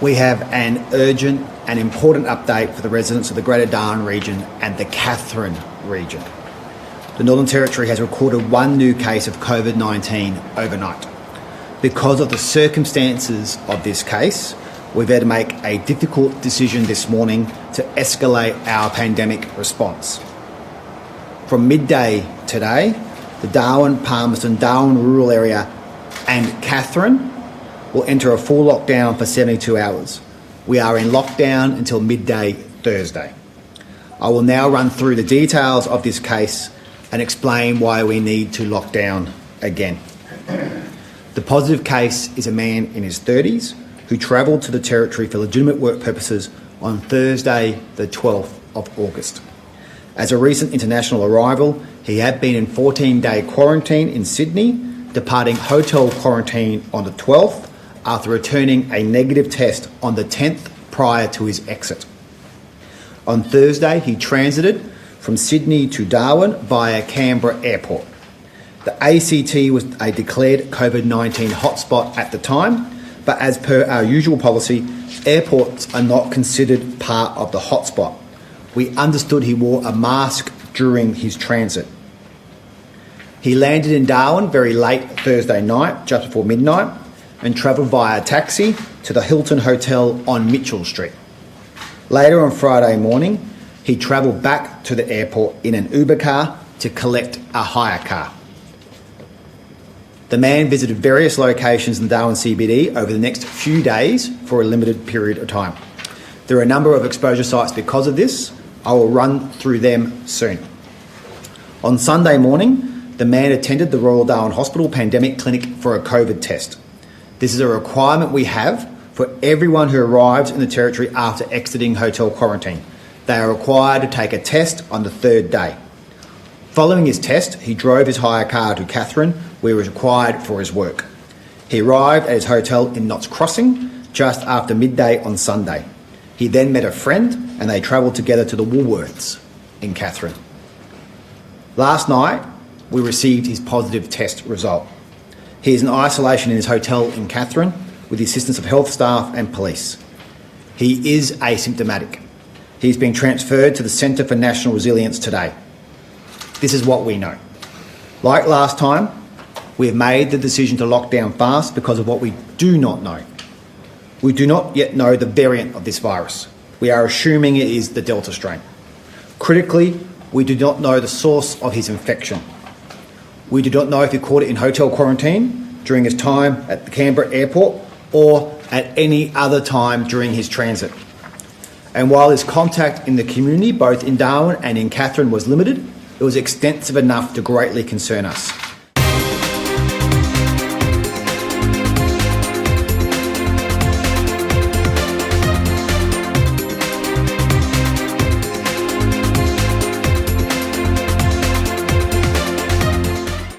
We have an urgent and important update for the residents of the Greater Darwin Region and the Katherine Region. The Northern Territory has recorded one new case of COVID-19 overnight. Because of the circumstances of this case, we've had to make a difficult decision this morning to escalate our pandemic response. From midday today, the Darwin, Palmerston, Darwin rural area and Katherine will enter a full lockdown for 72 hours. We are in lockdown until midday Thursday. I will now run through the details of this case and explain why we need to lock down again. The positive case is a man in his 30s who travelled to the Territory for legitimate work purposes on Thursday the 12th of August. As a recent international arrival, he had been in 14-day quarantine in Sydney, departing hotel quarantine on the 12th after returning a negative test on the 10th prior to his exit. On Thursday, he transited from Sydney to Darwin via Canberra Airport. The ACT was a declared COVID-19 hotspot at the time, but as per our usual policy, airports are not considered part of the hotspot. We understood he wore a mask during his transit. He landed in Darwin very late Thursday night, just before midnight, and travelled via taxi to the Hilton Hotel on Mitchell Street. Later on Friday morning, he travelled back to the airport in an Uber car to collect a hire car. The man visited various locations in Darwin CBD over the next few days for a limited period of time. There are a number of exposure sites because of this. I will run through them soon. On Sunday morning, the man attended the Royal Darwin Hospital Pandemic Clinic for a COVID test. This is a requirement we have for everyone who arrives in the Territory after exiting hotel quarantine. They are required to take a test on the third day. Following his test, he drove his hire car to Katherine, where he was required for his work. He arrived at his hotel in Knott's Crossing just after midday on Sunday. He then met a friend and they travelled together to the Woolworths in Katherine. Last night, we received his positive test result. He is in isolation in his hotel in Katherine with the assistance of health staff and police. He is asymptomatic. He's being transferred to the Centre for National Resilience today. This is what we know. Like last time, we have made the decision to lock down fast because of what we do not know. We do not yet know the variant of this virus. We are assuming it is the Delta strain. Critically, we do not know the source of his infection. We do not know if he caught it in hotel quarantine during his time at the Canberra Airport or at any other time during his transit. And while his contact in the community, both in Darwin and in Katherine, was limited, it was extensive enough to greatly concern us.